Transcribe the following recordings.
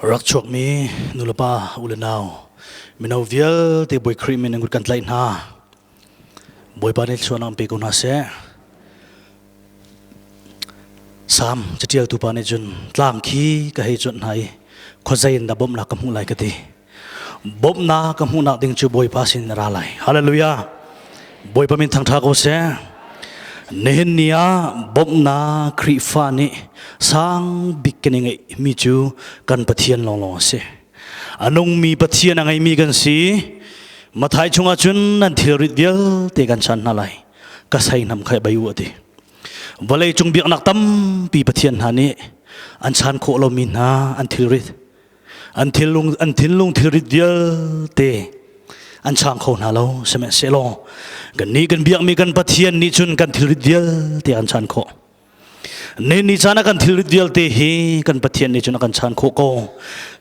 รักชกมีนุลปาอุลนาวมินเอาเวียลที่บอยครีมินกุดกันไลน์นาบอยปานิลชวนอัมเปกุนาเสสามจะเที่ยวตุปานิจุนตลางขี้ก็ให้จุนให้คนใจยินดับบมนักกำหูไหลกันดีบมนักกำหูนักดิ่งจูบอยปาสินราไหลฮาเลลูยาบอยปามินทางทางโอเสเนหินเนียบมนาคริฟานิสังบิกนิงมิจูกันปะเทียนลองเสอันงมีปะเทียนอะไรมีกันสิมาถ่ายชงอาจุนนันทิริเดียลเตกันชันนาไลก็ใส่นำใครไปอยู่ดีวันเลยจงเบียกนักตั้มปีปะเทียนหานี้อันชันโคโลมินาอันทิริดอันทิลุงทิริเดียลเตอันช่างเขาหน้าเราใช่ไหมเสลกันนี้กันเบียกมีกันปะเทียนนี่จุนกันทิริเดียลเตอันช่างเขานี่จานักันทิริเดียลเตฮีกันปะเทียนนี่จุนกันช่างเขาก็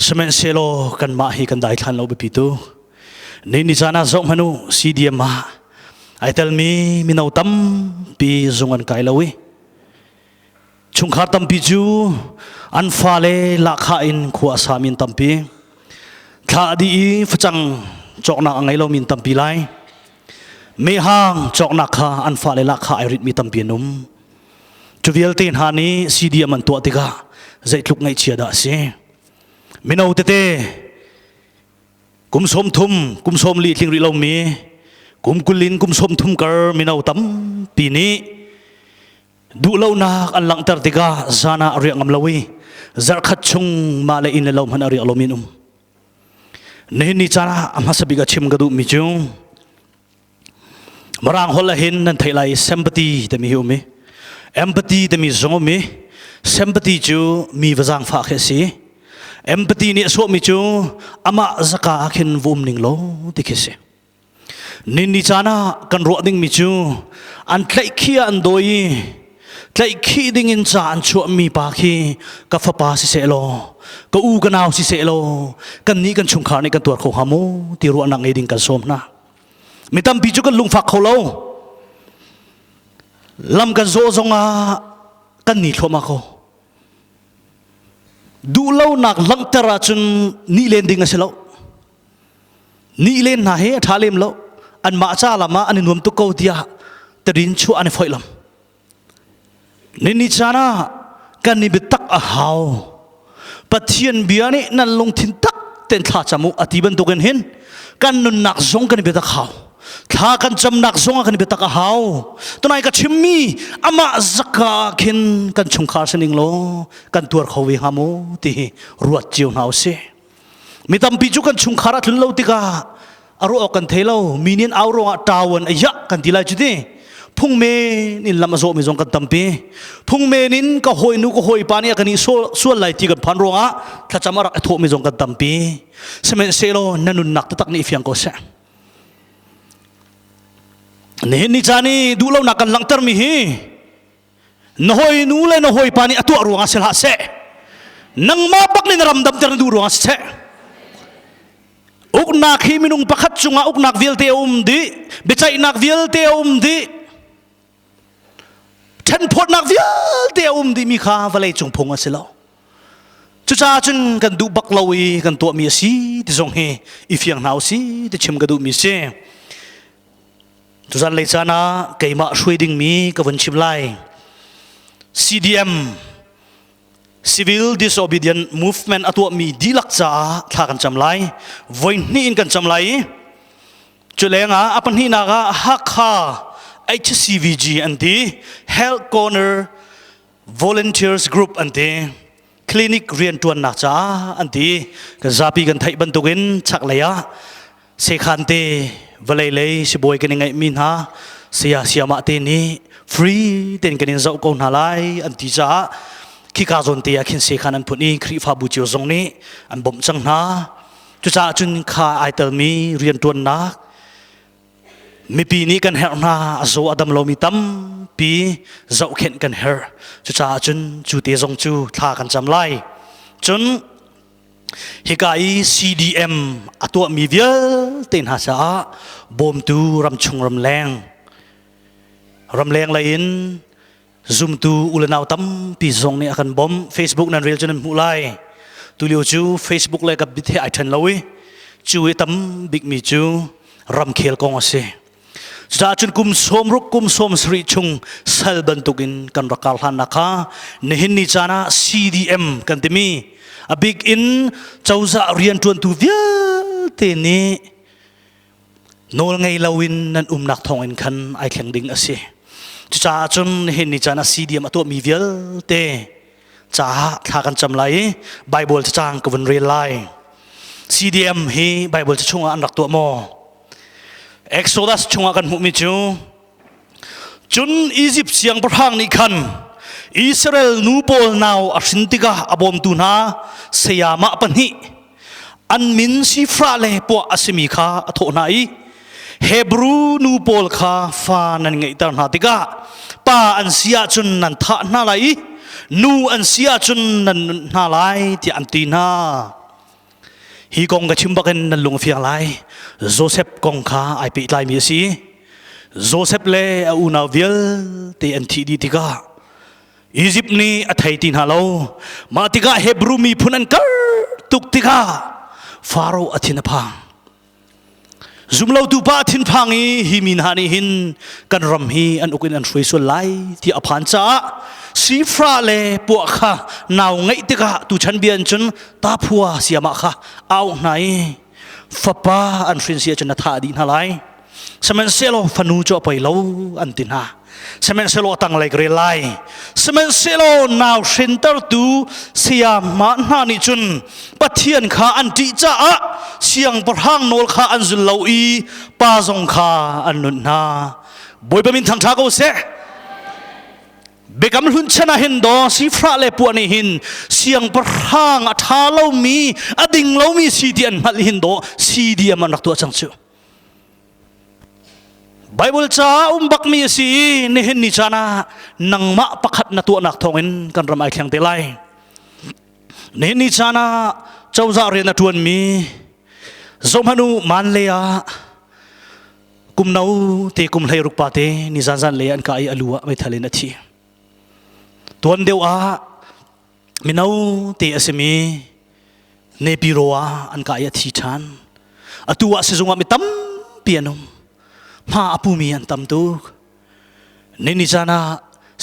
ใช่ไหมเสลกันมาฮีกันได้ทันเราไปพิจูนี่จานะส่งมานูซีดีมาไอเตลมีนเอาตั้มปีจงกันไกลเราวิชุงขาตั้มปีจูอันฟ้าเลลักขาอินขวาสามินตั้มปีข้าดีฟจังจอกนักไงเรามีตั้มปีไลไม่ห่างจอกนักข้าอันฟ้าเลลักขาไอริดมีตั้มปีนุ่มจูเวลเตนหานี้ซีดีมันตัวติกาใจลุกไงเชียดาเสียไม่เอาเตกุมสมทุมกุมสมลีทิ้งริเรามีกุมกุลินกุมสมทุมกร์ไม่เอาตั้มปีนี้ดูเล่านักอันหลังตรติกาจานาเรียงอัมลาวีจักขัดชงมาเลยอินเล่ามันเรียงเรามีนุ่มนี่จานะอามาสบิกชิมกระดูมิจุงมารางฮอลละหินนั่นไทยไลเซมพัตตีแต่มีหิวมีเอมพัตตีแต่มีจงมีเซมพัตตีจูมีวจังฝากเสียเอมพัตตีเนี่ยสวมิจูอามาจักอาขินวุมนิงโลติเสียนี่จานะกันรัวดิ่งมิจูอันใครขี้อันโดยใครขี้ดิ่งอินจานชัวมีปาคีกับฟ้าปาสิเสโลก็อูกันเอาสิเสโลกันนี้กันชุงขาในกันตัวเขาหามูที่รัวนังเอดิ่งกันสมนะไม่ตั้มปีจุกันลุงฝักเขาโลลำกันโซซงอากันนี่เข้ามาเขาดูเล่านักลังตระจุนนี่เลนดิ่งกันเสโลนี่เลนหาเฮท้าเลมโลอันมาจ้าละมาอันนวมตุกเอาเดียแต่ดินชัวอันฝอยลำนี่จานะกันนี่เบตักอาหาวปะเทียนเบียนี่นั่นลงทิ้งตักเต็นท่าจมูกอธิบันตุกันเห็นกันนุนนักซงกันนี่เบตักหาวท่ากันจำนักซงกันนี่เบตักอาหาวตัวนายก็ชิมมีอามาจักาขินกันชงขาสนิงโลกันตัวเขาวิหามูที่รวดเจียวหนาวเสมีตำปีจุกันชงขาถึงเราติกาอารมณ์กันเทเลามีนินเอาโรงตาวันอายะกันทีไรจุดนี้พุ่งเมนินลำมาโซมีจงกันตั้มปีพุ่งเมนินก็หอยนุก็หอยปานี่กันนี่ส่วนไหลที่กันพันโรงอ่ะถ้าจำมารักโทมีจงกันตั้มปีสมัยเซโลนันนุนนักตักนี่ฟิยังก็เสนี่จานี่ดูเรานักกันหลังเติมมีฮีนหอยนูเลยนหอยปานี่ตัวโรงอ่ะเสละเสนังมาบักนี่นรำดำเติมดูโรงอ่ะเสอุกนักฮิมินุงปักจุงอุกนักวิลเตอุมดีเบจัยนักวิลเตอุมดีฉันพดนักวิลเตอุมดีมีข้าวเลยจงพงอ่ะสิแล้วจุจ้าจนกันดูบักลาวีกันตัวมีสีที่ทรงเฮอีฟิยังหนาวสีที่ชิมกันดูมีเสจุจ้าเลยจานะเกี่ยมาช่วยดิ่งมีกับวันชิมไล CDM Civil Disobedient Movement อตัวมีดีลักษาท่ากันจำไลวันนี้อินกันจำไลจุเลงอ่ะอปันนี้นักฮักคา HCVG อันที่ Health Corner Volunteers Group อันที่คลินิกเรียนตัวนักจ้าอันที่กันซาปีกันไทยบรรทุกินชักเลยอ่ะเสขันเตวเลยเลยสิบอยกันยังไงมินฮะเสียมาเตนี่ฟรีเต้นกันยังเจ้าคนหาไลอันที่จ้าขี้กาจนเตียขินเสขันอันพุ่นนี้คริฟาบูจิวทรงนี้อันบ่มจังนะจุจ้าจุนข้าไอเตลมีเรียนตัวนักมีปีนี้กันเฮร์นาโซอดัมโลมีตั้มปีเจ้าเข็นกันเฮร์จุจ้าจุนจูเตจงจูท่ากันจำไล่จุนฮิกาย CDM อตัวมีเวียเต้นหาษาบ่มตูรำชงรำแรงเลยอินzoom tu ulan au tam pi zong ni akan bom Facebook nan rel chunan mulai ตุลิวจูเฟซบุ๊กเลยกับบิดเฮไอทันลอยจูเอตัมบิ๊กมีจูรำเคลกองอาเซจะจุนกุมสมรุกกุมสมสริชุงเซลบันตุกินกันรักลหันนะคะเนหินนิจานะ CDM กันติมีa big in เจ้าจะเรียนจวนตัวเวียเตนี้โนลไงลาวินนันนักทองอินคันไอแข็งดิ่งอาเซจะจุนเห็นนิจานะ CDM ตัวมีเวียเตจ้าถ้ากันจำไลไบเบิลจะจางกับวันเรียนไล CDM ฮีไบเบิลจะช่วงอันรักตัวมอExodus ช่วงกันหุมิจูจุนอียิปต์เสียงประทังนิคันอิสราเอลนูโปลนาวอสินติกาอบอมตุนาเสียมาปันหิอันมินซีฟราเลปัวอสิมิคาอโทนัยเฮบรูนูโปลคาฟานันไงตานหาติกาป้าอันเสียจุนนันทะนาไลนูอันเสียจุนนันนาไลที่อันตีนาฮีกงกะชิมบักเนนันลุงเฟียงไลโจเซฟกงคาไอปีไลมีสีโจเซฟเลอูนาวิลที่อันทีดีติกาอียิปต์นี่อัฐิตินฮาโลมาติกาเฮบรูมีพุนันกัลตุกติกาฟาโรอัฐินพังซุมเลาตูปาทินพังอีฮิมินฮานิหินกันรำฮีอันอุกินอันสวยสวยไลที่อภันจ้าสีฟ้าเลปวกค่ะนาวไงติกาตูฉันเบียนจนตาพัวเสียมาค่ะเอาไหนฟ้าป้าอันฟินเสียจนนาทาดีนาไลสมัยเซโลฟันูจ่อไปเล่าอันตินาสมัยเซโลตั้งไลกเรไลสมัยเซโลนาวเซนเตอร์ตูเสียมานานิจุนปัทเทียนข้าอันติจ้าเสียงประหังโนลข้าอันจุลเลาอีป้าจงข้าอันนุนนาบอยปมินทางทากเอาเสเบกำลุนชนะหินดอสีฟ้าเลปวนิหินเสียงประหังอัฐาเลามีอดิ่งเลามีสีเดียนมาลิหินดอสีเดียมันรักตัวจังเชียวไบเบิลจ้าบักมีสีนี่เห็นนิจานะนังมาปักขัดนัตัวนักทองอินกันรำไอแข็งเตลัยนี่นิจานะเจ้าจาเรียนนัทวนมีสมหนุมันเลยอะกุมนาวเตกุมเลยรุกปาเตนิจานเลยอันกายอลัวไม่ทะเลนัทีตัวนเดียวอะมินาวเตอสมีเนปิโรอะอันกายทีชันอตัวเสจงว่ามิตั้มเปียนมมาอภูมิอันตั้มตุกเนนิจานะ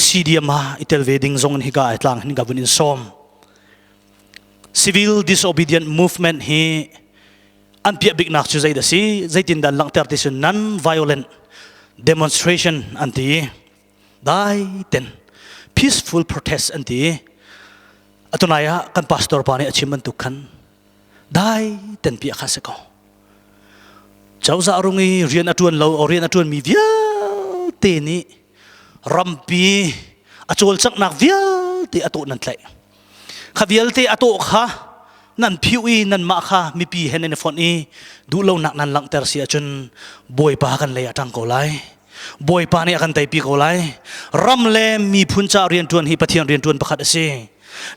ซีดีมาอิตาลเวดิงซงฮิกาอิตลังฮิกาบุนินซอม civil disobedient movement hi an pia big nak chu zai da si zaitin dan lang ter tisun non violent demonstration anti dai ten peaceful protest anti atunaya kan pastor pani achiman tukhan dai ten pia khasako chauza rungi rian atun lo orian atun mi via te ni rampi achol chak nak via te atu nan tlai khavial te atu kha nan phiui nan ma kha mi pi hen ne phone e du lo nak nan lang ter sia chun boy pa kan le atang ko lai boy pa ne kan tai pi ko lai ram le mi phun cha rian tuan hi pathian rian tuan pakhat ase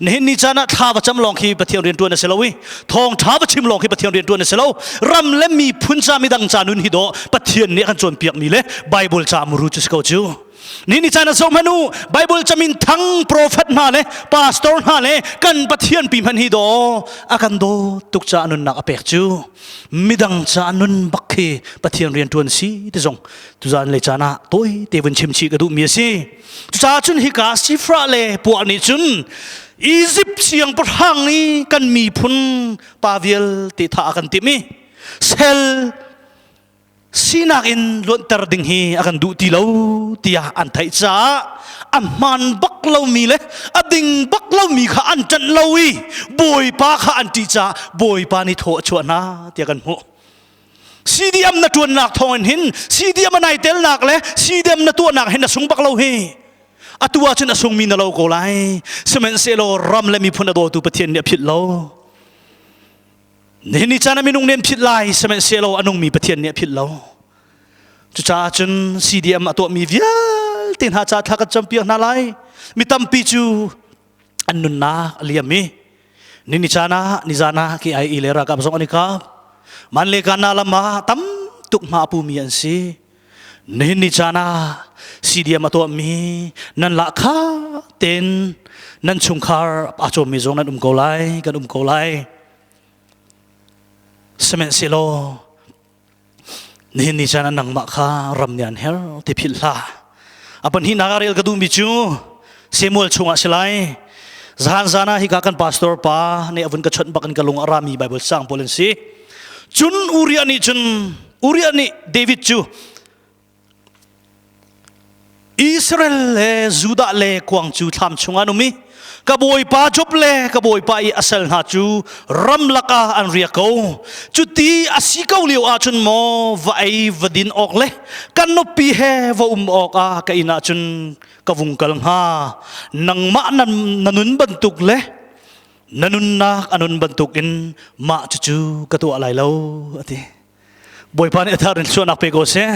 ne ni chana tha ba cham long khi pathian rian tuan ase lowi thong tha ba chim long khi pathian rian tuan ase lo ram le mi phun cha mi dang cha nun hi do pathian ne kan chon piak mi le bible cha muru chu ko chuนี่นิจานะสมนูไบเบิลจะมีทั้งโปรเฟตนาเลปาสตอร์นาเลกันปะเทียนปีมันฮิโดอากันโดตุกจานุนนักอเปกจูมิดังจานุนบักเคปะเทียนเรียนทวนซีที่จงตุจานเลจานะตัวเตวันชิมชีกระดูมีซีตุจาจุนฮิกาซิฟราเลปวกนิจุนอียิปต์เสียงประหังนี้กันมีพุนปาเวลติท่ากันติมีเซลsinak in luan terding hi akan du ti lo tia an thai cha aman bak lo mi le ading bak lo mi kha an chan lo i boy pa kha an ti cha boy pa ni tho chwa na tia kan mu CDM na tuan nak thon hin CDM nai tel nak le CDM na tu nak hin na sung bak lo hi atua chen na sung mi na lo ko lai semen se lo ram le mi phun do tu pathian ne phit loนี่จานะมีนุ่งเนียนผิดลายสมัยเซโลอนุงมีประเทศเนี่ยผิดแล้วจุจ้าจนซีดีเอ็มตัวมีเวียตินหาจ่าทักจำเปียนาไลมีตั้มปีจูอันนุนนาเลียมีนี่จานะนิจานะที่ไออิเลรักกับสองอันนี้ครับมันเลกันนาลมาตั้มตุกมาปูมีอันซี นี่นิจานาซีเดียมาตัวมีนั่นละข้าเต็นนั่นชุงคาร์อาจจะมีจงนั้นโกไลกันโกไลสมัยสิโลนี่นิจานานังมาข้ารำเนียนเฮลติพิลาอาปันหินากาเรลกระดุมบิจูเซมูเอลชงอาศิไลจานจานาฮิกากันพาสตอร์ป้าในอวันกระชนบักันกะลงอารามีไบเบิลสังโพลินซีจุนอูริอานิจุนอูริอานิเดวิดจูอิสราเอลเลจูดาเลกวางจูทำชงอานุมีกบอยป้าจบเลกบอยป้าอีอาศัลหาจูรัมลักาอันเรียกเขาจุดที่อาศิกาเลียวอาจุนโมวายวดินออกเลกันนปีเฮวาออกกอินาจุนกวุงกัลหานังมานันุนบรรทุกเลนันุนนักอนุนบรรทุกอินมาจูกตัวอะไรเล่าทีบอยป้าเนี่ยทารินชวนนักเปโกเซ่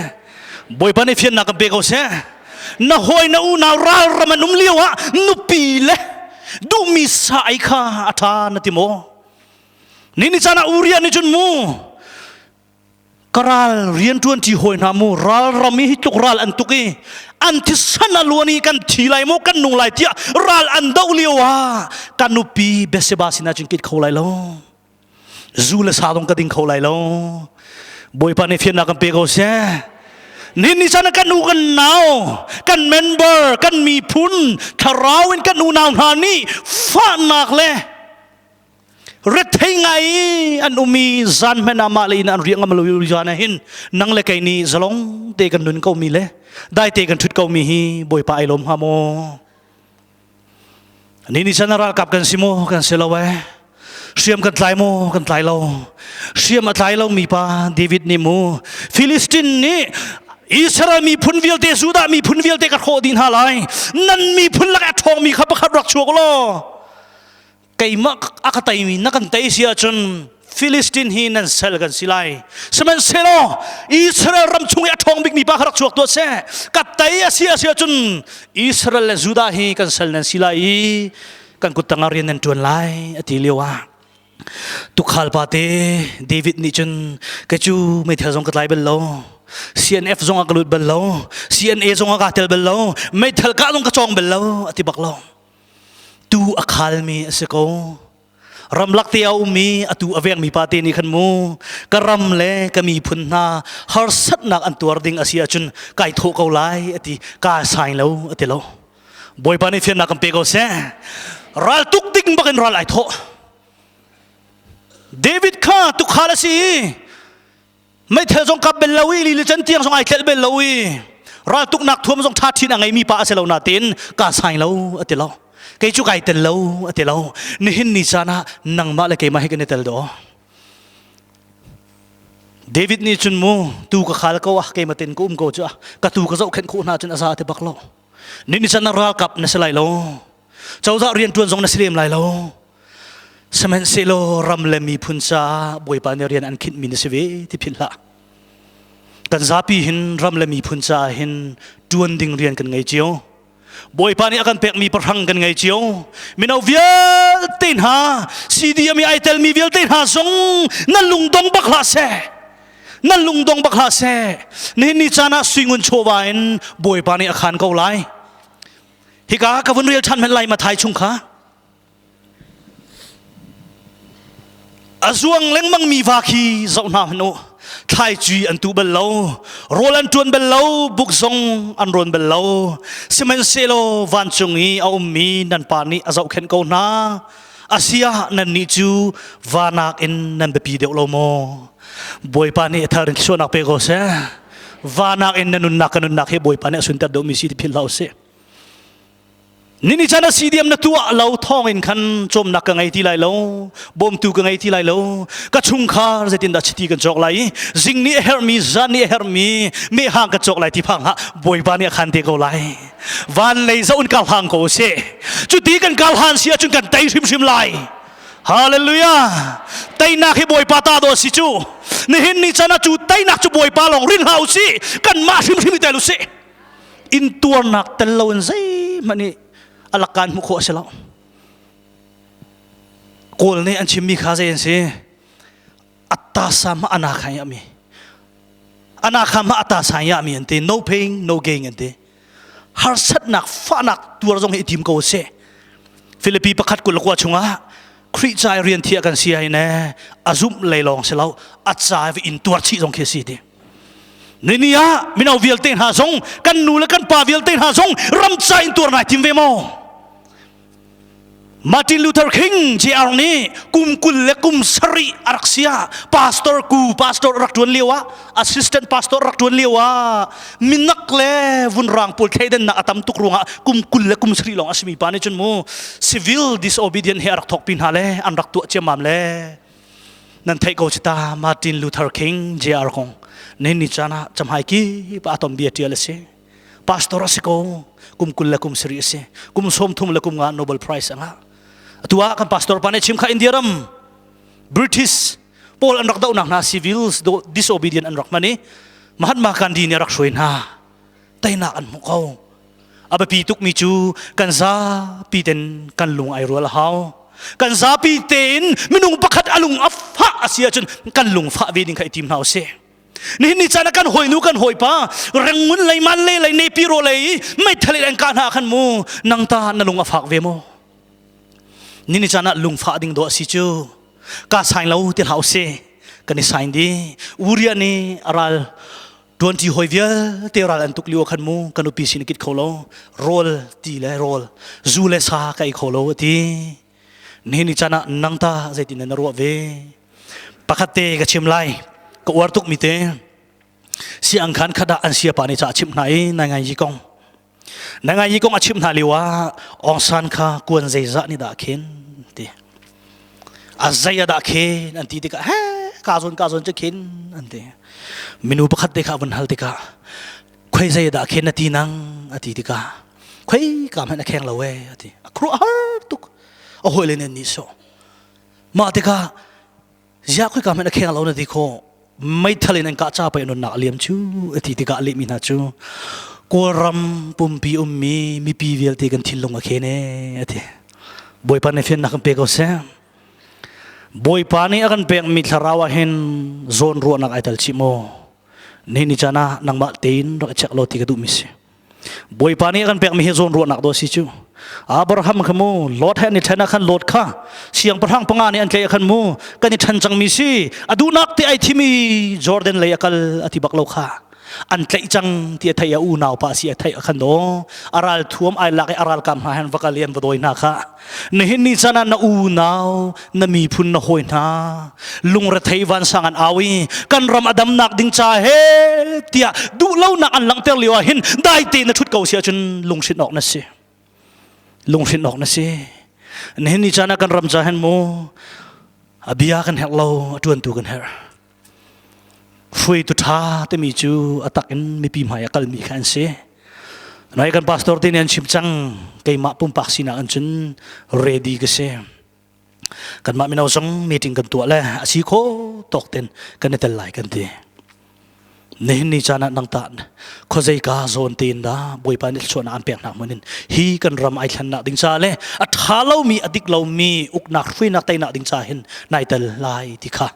บอยป้าเนี่ยเฟียนนักเปโกเซ่น่าหอยน่าอูน่ารารามันนุ่มเลี้ยวะนุปีเลดูมีสายข้าอัฐานติโมนี่นิจานาอูเรียนนิจุนมูกราลเรียนทวนที่หอยนามูราลรามีฮิตุกราลอันตุกีอันที่สันลวนีกันทีไลโมกันนุงไลเตียราลอันดาวเลียวะกันนุปีเบสบาสินาจิงกิดเขาไลโลจูเลสาดงกระดิ่งเขาไลโลบอยปานเอฟียนนักเปโกเซนี่นิจานากันนูกันนาวกันเมมเบอร์กันมีพุนทาราวินกันนูนาวนานี่ฟานักเลยเรทให้ไงอันอุมีจันเมนามาลีนันเรียงมาลุยจานะหินนังเล็กไอ้นี่จะลงเตกันนุนเขามีเลยได้เตกันชุดเขามีฮีบอยปาไอลมฮาโมนี่นิจานารักกับกันซิโมกันเซลเวเชื่อมกันไตโมกันไตเราเชื่อมมาไตเรามีปาเดวิดนิมูฟิลิสตินนี่อิสราเอลมีพุนวิลเตจูดามีพุนวิลเตกัดโคดินฮาไลนั่นมีพุนลักทองมีขับขับรักชัวกโลไก่มักอักไตมีนักกันไตเสียจนฟิลิสตินฮีนั่นเซลกันสิไลสมัยเซโลอิสราเอลรำชงอักทองมีปากรักชัวตัวเสกัดไตเสียจนอิสราเอลจูดาฮีกันเซลนั่นสิไลกันกุตังอารียนนั่นจวนไลอติเลียวะตุขลปาเตเดวิดนี่จนกจูไม่เท่าจงกัดไลเบลโลCNF จงกลุดเบลโล CNA จงกาเทลเบลโลไม่เทลกาลงกระจองเบลโลอธิบักโลตูอักขลมีสกอรำลักเตียวมีอตูอเวงมีปาเตนี่ขันมูกรำเล่ก็มีพุนนาฮาร์สัตนักอันตัวดิ่งอาเซียจุนไก่โถกเอาไลอธิกาสายแล้วอธิโลบอยปานี่เฟียนนักเปกเอาเซ่รัลตุกดิ่งบักรัลไอโถเดวิดข้าตุกขลสีไม่เธอจงกับเบลลาวีลิจันเตียงจงไอเทลเบลลาวีรัลตุกนักทั่วมันจงทัดที่นั่งไงมีป้าเสลานาตินกาสายแล้วอธิโลไก่จุกไอเตลแล้วอธิโลนี่หินนิจานะนังมาเลยไก่มาให้กันเตลโดเดวิดนี่จุนมูตูกขาลก็ว่าไก่มาเต็นกุ้มโกจ้ะกตูกเจ้าเข็นคู่นาจนอาซาเทบักโลนี่นิจานะรัลกับนัสไลโลเจ้าจะเรียนทวนจงนัสเลียมไลโลสมัยเซโลรำเลมีพุนซาบอยปานเรียนอันคิดมินเสวีที่พิลละกันซาปีหินรำเลมีพุนซาหินดวนดิ่งเรียนกันไงเจียวบอยปานี่อากันเป็กมีประทังกันไงเจียวมินเอาเวียเต้นหาซีดีมีไอเทลมีเวียเต้นหาซงนั่นลุงดงบักลาเซนั่นลุงดงบักลาเซนี่นิจานะสิงุนโชวาอินบอยปานี่อาคารเกาไลฮิกากวนเรียลชันเป็นไรมาไทยชุงค่ะอาจวงเล็งมังมีวาคีเจ้าหน้าโนไทยจีอันตูเบลโลโรลันตวนเบลโลบุกซงอันรอนเบลโลเซมันเซโลวันจงอีเอามีนันปานีอาเจ้าเข็นเกานาอาเซียนันนิจูวานักอินนันเบปีเดโอโลโมบอยปานีทารินชวนักเปโกเซวานักอินนันนักเฮบอยปานีสุนทรโดมิสิทพิลลาเซนี่นิจานะซีเดียมนักตัวเราท่องอินขันจมนักกันไงที่ไรเราบอมตูกันไงที่ไรเราก็ชุงคาจะตินดัชตีกันจอกไหลจิงนี่เฮอร์มีจานนี่เฮอร์มีไม่ห่างกันจอกไหลที่พังฮะบอยบานี่ขันเตกไหลวันเลยจะอุ่นกัลฮังโกเซจุดที่กันกัลฮันเสียจุดกันไตชิมไหลฮาเลลูยาไตนักให้บอยปาตาโดสิจูนี่เห็นนิจานะจูไตนักจูบอยปาลองรินเฮาสิกันมาชิมแต่ลุเซอินตัวนักแต่เราเองสิมันนี่อลักการมุขเสลาโกลนี่อันชิมมีข้าเจนสิอัตตาสามอนาคายามี อนาคามาอัตาสายามีอันเต no pain no gain อันเตฮาร์สัตนักฟ้านักตัวเราจงให้ทีมโกเซฟิลิปปีประคัดกุลกว่าชงะคริสใจเรียนเทียกันเสียให้แน่อาซุมเลยลองเสลาอัจฉริอินตัวชีจงเคสีดีนี่นี่ฮะมินาวิลเตนหาซงกันนูและกันป่าวิลเตนหาซงรำใจอินตัวนายทีมเวโมมาร์ตินลูเทอร์คิงเจอาร์นี่กุมกุลและกุมสรีอารักเซียพาสตอร์กูพาสตอร์รักดวนเลียวะแอสซิสแตนต์พาสตอร์รักดวนเลียวะมินักเล่วุนรังปูลเทเดนนักตัมตุกรุงะกุมกุลและกุมสรีลองอาสมีปานิจุนมู civil disobedient เฮรักทอกปินฮาเลอันรักตัวเจมามเลนั่นไทยโกจิตามาร์ตินลูเทอร์คิงเจอาร์คงนี่นิจานะจำให้กี่ปะตอมเบียเทียเลเซพาสตอร์สิโกกุมกุลและกุมสรีเซกุมสมทุมและกุมงานโนเบลไพรส์อ่ะตัวกันพาสตอร์ปานชิมข้าอินเดียรัมบริทิชพอลอันรักดาวนักนาซิวิลส์ดิสโอบีเดียนอันรักมันนี่มหันมากันดีเนี่ยรักสวยนะแต่นักอันมุกเขาอาบปีตุกมิจูกันซาปีเต็นกันลุงไอรัวละเขากันซาปีเต็นมินุงประคัดอลุงอัฟฮะอาเซียจนกันลุงฟ้าเวดิงข้าอิทีมเฮาเซนี่จานักกันหอยนูกันหอยป้าเร่งมุนไหลมันเลยไหลเนปิโรเลยไม่ทะเลแรงการหาขันมูนังตาณลุงอัฟฮักเวโมนี่นี่จานะลุงฟ้าดิ่งโดสิจูกาสัยเราเตียนเฮาเซกันนี่สัยดีอุริยานี่อารัลดวนที่หอยเวียเตอรัลอันตุกลิโอขันมูกันอุปิสินกิดเขาโลโรลตีเลยโรลจูเลสาไกเขาโลตีนี่นี่จานะนังตาใจตินนรัวเวปะคัตเตกับชิมไลก็วาร์ตุกมิเตเสียงขันขดาอันเสียปานิจ่าชิมไหนนายไงยี่กงนายไงยี่กงอาชิมนาลิวะองซันข้ากวนใจจะนี่ดาเข็นตีอาใจดาเข็นอันที่ติกะเฮ้กาซนจะเข็นอันที่มินูประคัดเด็กวันฮัลติกะใครใจดาเข็นอันที่นังอันที่ติกะใครกำให้นักแข่งเราเว้อันที่ครัวฮาร์ตุกโอ้โหเลยเนี่ยนิโซมาติกะอยากคุยกำให้นักแข่งเราเนี่ยที่โคไม่ทะเลนันกะจ้าไปนนนักเลี้ยมชูอันที่ติกะเลี้ยมินาชูกูรำปุ่มปีมีปีเวลตีกันทิลลงอะเคเน่อันที่บอยปานในเฟียนนักเปกเอาเสียบอยปานี่อากันเปกมิทราวะเห็นโซนรัวนักไอตัลชิโมนี่นิจานะนังมาเตนรักเช็คโลติกระดุมิสบอยปานี่อากันเปกมีโซนรัวนักโดสิจูอับราฮัมขโมลอดให้นิทานะขันลอดข้าเสียงประทังปังงานนี่อันเคยขันมูกันนิทันจังมิสิอดูนักที่ไอทิมีจอร์แดนเลยอักลอธิบักโลข้าอันเคยจังที่ไทยอูนาวภาษีไทยขันโดอารัลท่วมไอลักอารัลกำหาหันวักเลียนวัดโอยนักข้านี่นี่จันน่ะอูนาวน่ะมีพุนน่ะหอยนาลุงระไทยวันสังอันอาวีกันรำอดัมนักดิ้งจ่าเฮเตียดูเล่านักอันหลังเตลียวหินได้ตีนชุดเก่าเสียจนลุงสินออกนั่นสิลุงสินออกนั่นสินี่นี่จันน่ะกันรำจ่าเห็นโมอภิยากันเฮกเราตวนตัวกันเฮฟุยตุท่าแต่มีจูอัตักอินมีปีใหม่กัลมีขันเสนายกันพาสตอร์ที่เนี่ยชิมจังไก่มาปุ่มปักสินะอันจนเรดี้ก็เสกันมาไม่เอาส่งมีติงกันตัวเลยอาศิโคตกเต็นกันเนี่ยแต่ไหลกันทีนี่นี่จานะนังตานข้อใจกาโซนตีนดาบวยปานิชวนอันเปียกหนักมันนินฮีกันรำไอขันนักดิ้งจ่าเลยอัฐาเรามีอดิกเรามีอุกนักฟุยนักไตนักดิ้งจ่าเห็นนายเตลไลที่ข้า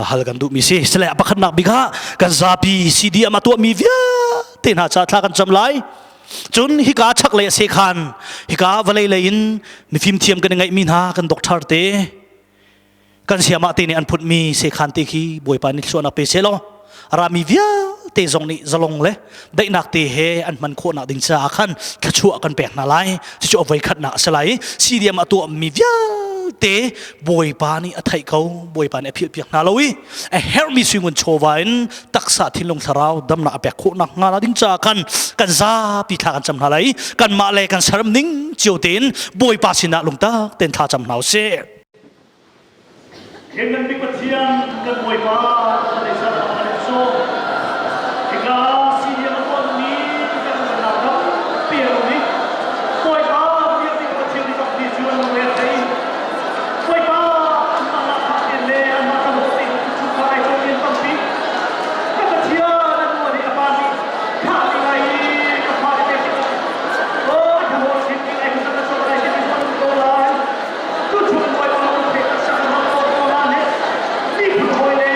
ฮัลกันดูมีสิสละปะขันนักบิกากันซาบีซีดีอามาตัวมีเวียเต็นหาจ่าทากันจำไลจนฮิกาชักเลยเสขันฮิกาวะเลยเลยอินมีฟิล์มเทียมกันยังไงมีนากันด็อกเตอร์เตกันเสียมาเตนี่อันพุทมีเสขันเตคีบวยปานิชวนอันเปเซโลรามีเวียเตจงนี่จะลงเลยได้นักเตะเฮอันมันโคนักดิ้งจ่าขันขชัวกันแปลกนาไลจะช่วยไว้ขัดหน้าสไลซีเดียมาตัวมีเวียเตบวยปานี่อัฐิเขาบวยปานี่เพียบเพียงนาลอยเฮร์มีสวิงโชว์ไว้ตักษะที่ลงสราวดำหน้าแปลกโคนักงานดิ้งจ่าขันกันซาปีทากันจำนาไลกันมาเลยกันสารนิ่งเจียวเต็นบวยปาสินะลงตาเต็นท่าจำนาเสเห็นกันบิ๊กเทียนกันบวยปาในสารพัดโซ่ซีเดียมันวันนี้จะเป็นหน้าดำเปลี่ยนนี้ปล่อยตาเรียกที่กระเทียมที่กับดีชวนเรียนใจปล่อยตามาละพักเย็นเลยมาทำสิ่งชุดไทยตัวเรียนตั้งปีกระเทียมนั่นวันนี้อาบานีข้าที่ไหนกับพาที่เด็กโอ้ยทำวันที่ที่ไหนคุณจะชอบอะไรที่มันโตแล้วก็ชวนปล่อยตาเป็นเด็กช่างทำโตแล้วเนี่ยนี่คือคอยเลย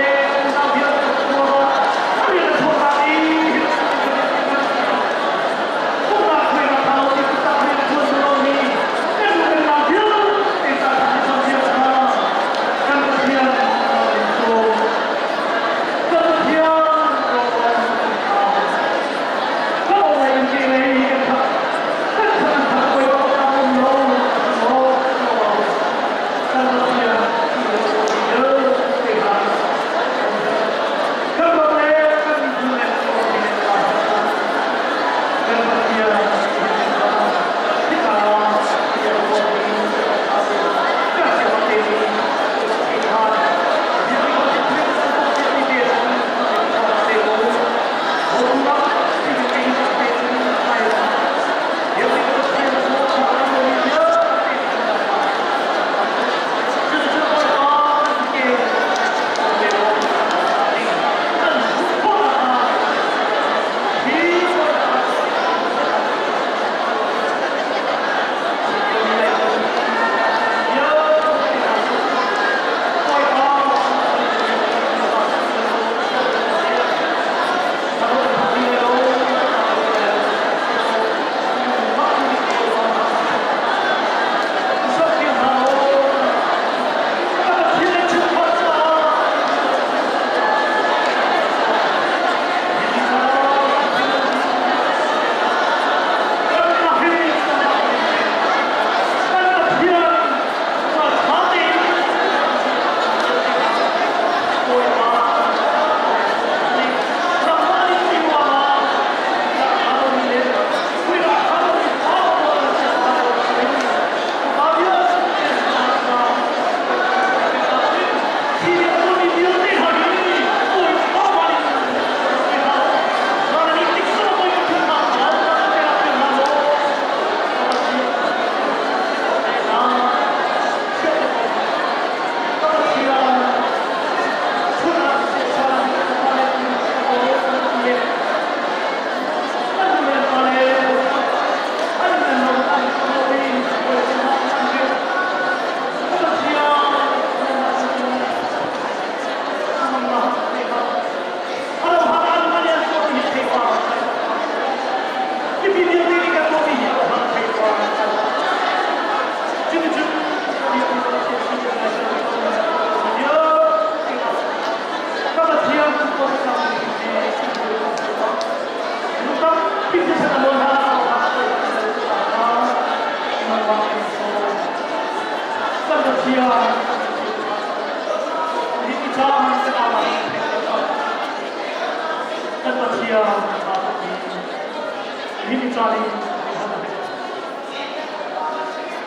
ini cari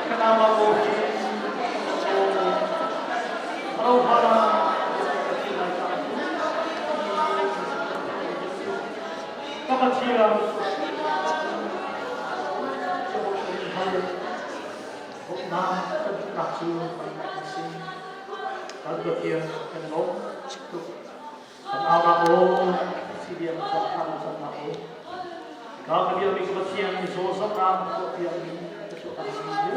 kenapa kau kalau pada apa cia Uknak terjatuh pada mesin lalu bertiap kenal cukup dan awal si dia mencapai sama kalau dia mikir bertiap di sosok ram dia mikir sesuatu dia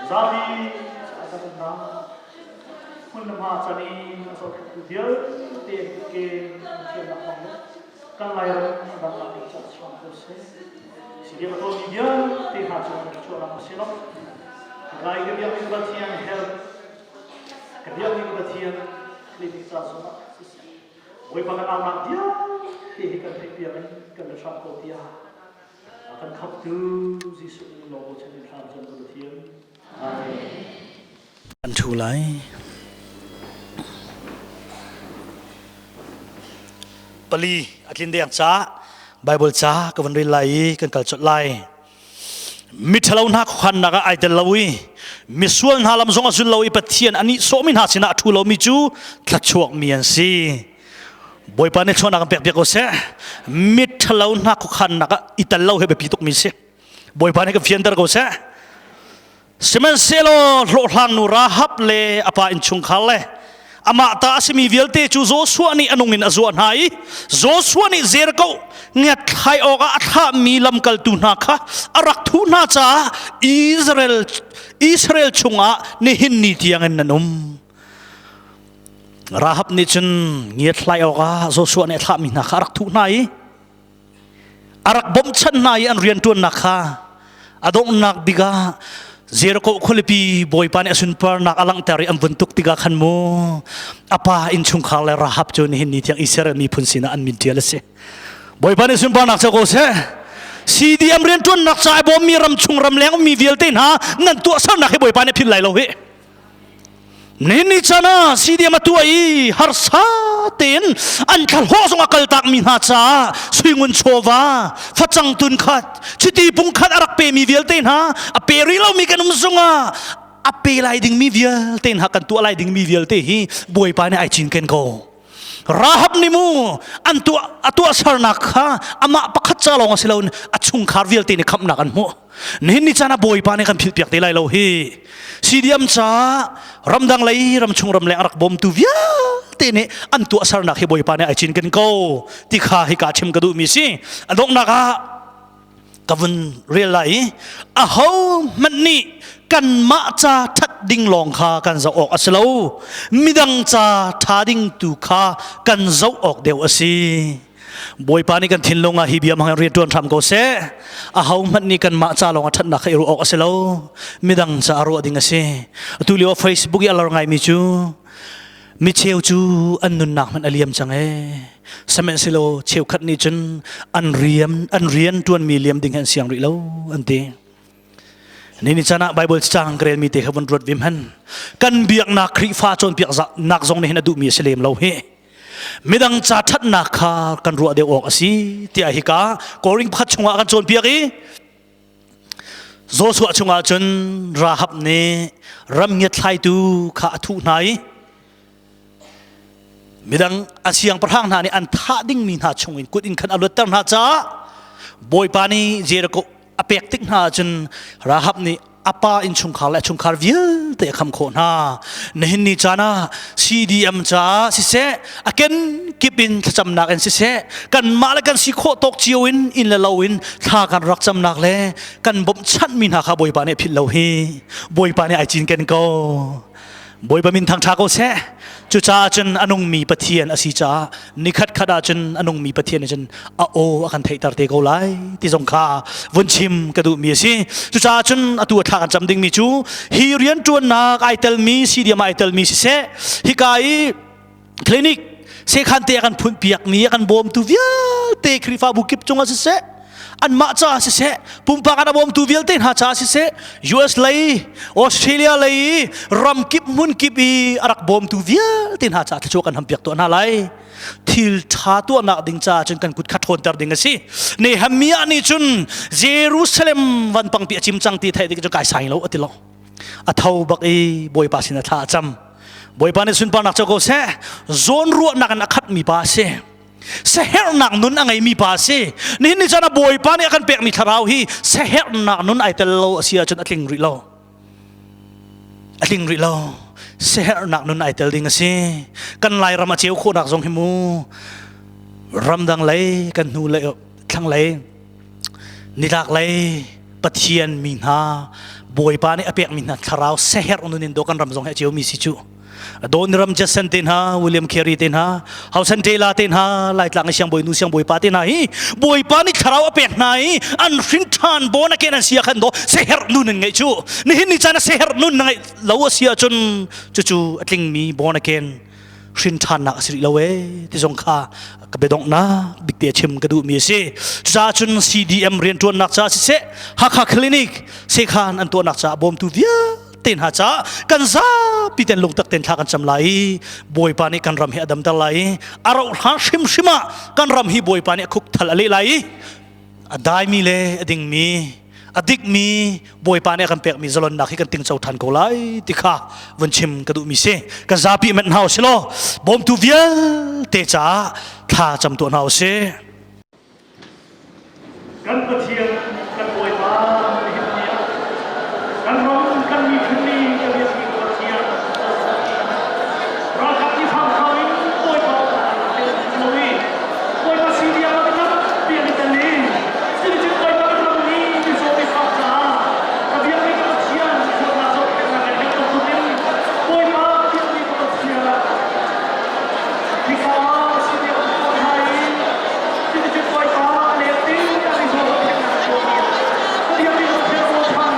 jadi ada benar pun macam ni masuk dia ke mungkin nak mahu kan layar dan lagi cakap proses dia betul dia tidak cuma orang Muslim, lagi dia mengubahnya health, dia mengubahnya klinik jasmani. Woi pengenalan dia, dia kan bersama dia akan kaptu Yesus logo jadi transfer dia. Amin. Antulai. Pali akin dia cak. Bible cha ka van ri lai kan kal chot lai mi thalo na khan na ga ai tel lawi mi sual na lam zonga zul lawi pathian ani so min ha sina thu lo mi chu thlachuak mian si boy pa ne chona ka pek pek ko se mi thalo na khan na ga ital lo he be pituk mi se boy pa ne ka fian dar ko se semen selo lo hlang nu ra hap le apa in chung khal le ama ta asimi vialte chu Joshua ni anungin azuan hai Joshua ni zerko ngat khai oga atha milam kal tu na kha arak thu na cha Israel chunga ni hin ni tiangan nanum rahab ni chun ngiat khai oga Joshua ni atha mi na kha arak thu nai arak bom chan nai an rian tuan na kha adong nak biga zero ko kholipi boy pan asun par nak alang tari am buntuk tiga khan mo apa in chung khale rahab chon hin ni tiang Israel mi phunsina an min tiala se boy pan asun par nak chako se cd am ren ton nak chai bom mi ram chung ram leng mi vial ten ha nan tu sa nak boy pan phil lai lo he nini chana cd am tu ai har sa ten an khal ho song akal tak min ha cha swingun chowa phachang tun khat chiti pung khat arak pe mi vial ten ha a pe ri lo mi kanum sunga a pe lai ding mi vial ten ha kan tu lai ding mi vial te hi boy pa ne ai chin ken ko rahab ni mu an tu atu sarnak ha ama pakhat cha long asilon achung khar vial te ne kham na kan mo nini chana boy pa ne kan phil piak te lai lo hi sidiam cha ramdang lai ram chung ram le arak bom tu via te ne an tu sarnak hi boy pa ne ai chin ken ko ti kha hi ka chim ka du mi si adong na ka kavun real lai a ho man ni kan ma cha that ding long kha kan zo ok aslo midang cha tha ding tu kha kan zo ok deu asi boy pa ni kan thin longa hi biam hang ri ton tham ko se a ho man ni kan ma cha longa that na khairu ok aslo midang cha aro ding asi tu liwa Facebook ya lor ngai mi chu mi cheu chu an nun nak man aliam chang e samen silo cheu khat ni chun an rian tuan mi liam ding han siang ri lo ante nini chana Bible chang grel mi te heaven road vim han kan biak na khri fa chon piak za nak zong ne hena du mi selem lo he midang cha that na kha kan ru de ok asi ti a hi ka koring phat chunga kan chon piak i Joshua chunga chun rahab ne ram nge thlai tu kha thu nai midang asiang parhang na ni an tha ding min ha chungin kut in khan alut tar na cha boy pani jerko apek tik na chun rahab ni apa in chung khar vial te kham kho na nehin ni chana cdm cha si se aken kipin cham nak en si se kan ma la kan si kho tok chiwin in la lowin tha kan rak cham nak le kan bom chan min ha kha boy pa ne phil lo hi boy pa ne ai chin ken ko boy ba min thang tha ko se chu cha chen anung mi pathian asi cha nikhat khada chen anung mi pathian chen a o akan thei tar te ko lai ti jong kha vun chim ka du mi si chu cha chen atu tha kan cham ding mi chu hi rian tuan na ai tel mi si dia mai tel mi si se hi kai clinic se khan te kan phun piak ni kan bom tu via te khrifa bu kip chunga se อันมาจ้าสิเสปุ่มปากกันบอมตูวิลเตนหาจ้าสิเส US เลยออสเตรเลียเลยรัมกิบมุนกิบีอารักบอมตูวิลเตนหาจ้าที่โชกันทำเปียกตัวน่าไรทิลชาตัวนักดิ่งจ้าจนกันกุดขัดทนตัดดิ่งสิในฮัมมีอันนี้จนเยรูซาเล็มวันปังเปียจิมจังตีไทยดิ่งจะกายสายแล้วอติโลอัฐาวบักบอยปาสินะท่าจำบอยปานิสุนปานักเจ้าก็เสโซนรัวนักนักขัดมีปาเสเสฮร์นักนุนอังไงมีภาษีนี่จนะบอยปานี่อากันเปกมีทาราวฮีเสฮร์นักนุนไอเตลโลเสียจนอัดลิงริโลเสฮร์นักนุนไอเตลดิงสิกันไล่รามาเจียวโคนักทรงหิมูรำดังเลยกันนูเลยทั้งเลยนิรักเลยปะเทียนมินฮาบอยปานี่อาเปกมินฮาทาราวเสฮร์นุนินโดกันรำทรงเจียวมีสิจูโดนรำจัสเซนเทนฮาวิลเลียมเคอรีเทนฮาเฮาเซนเทลาเทนฮาไล่ตลังเสียงบอยนูเสียงบอยปาเทนฮาฮีบอยปานี่คราวอเปียกไหนอันฟินทานโบนักเกนันเสียขันโดเซฮร์นุนไงจูนี่จานะเซฮร์นุนไงลาวเสียจนจู่อัดลิงมีโบนักเกนฟินทานนักสิริลาวที่สงข้ากระเบดงนะบิ๊กเตียชิมกระดูมีเสจ้าจน CDM เรียนตัวนักจ้าสิเสฮักฮักคลินิกเสขานอันตัวนักจ้าบอมตูเวียเต็นหาจ้ากันซาปีเต็นลงตักเต็นทากันจำไหลบอยปานี่กันรำให้อดัมตะไหลอารมณ์หาชิมะกันรำให้บอยปานี่คุกทะเลไหลอได้มีเลยอดิ่งมีอดิกมีบอยปานี่กันเปียกมีจลนนักให้กันติงเจ้าทันกูไหลติข้าวันชิมกระดูมีเสกันซาปีมันเฮาสิโลบอมตูเวียเตจ้าท่าจำตัวเฮาเสกันกระเทียมกันบอยปากันร้องกันมีคืนนี้กันเรียกมีกระเทียมราคาที่ทำเขาอีกบอยปาเป็นลุยบอยปาซีเดียมาเป็นนักเปลี่ยนอิตาลีสิ่งที่บอยปาเป็นลุยที่โซบิฟังจ้ากระเทียมมีกระเทียมชอบมาชอบเป็นอะไรกันตัวคุณนี่บอยปาเปลี่ยนมีกระเทียมที่เขาซีเดียมาเป็นไทยสิ่งที่บอยปาเลี้ยงดิ้งกันที่โซเป็นอะไรตัวนี้กระเทียมมีกระเทียมโซชัน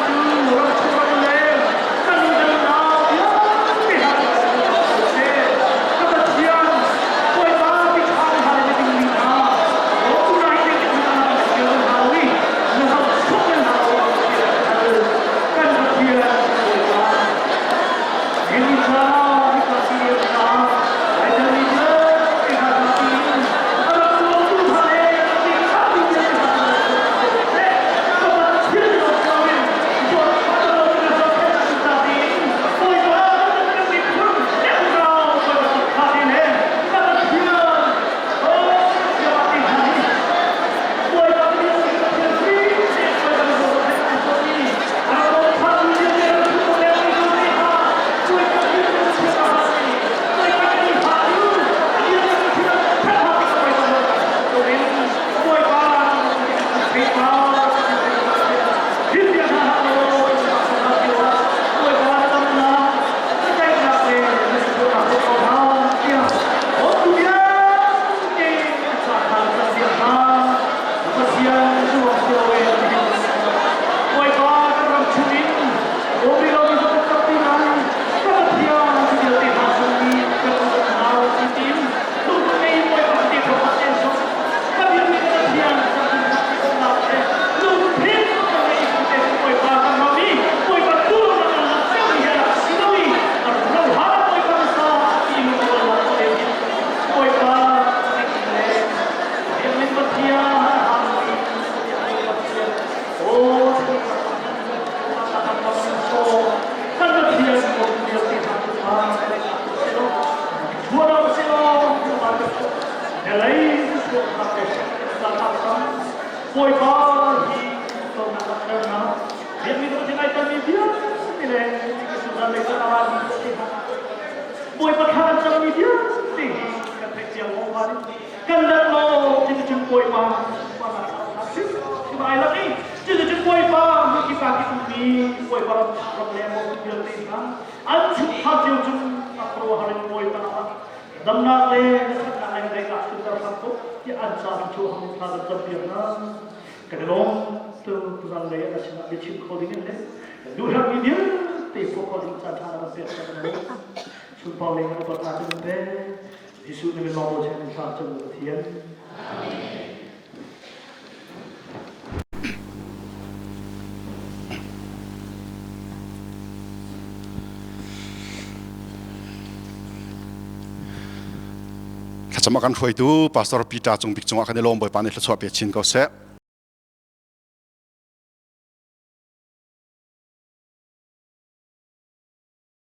จะมากันคุยดูพาสตอร์ปีตาจงบิกจงอาคันเดลมบอยปานในทศวรรษเปียชินก็เส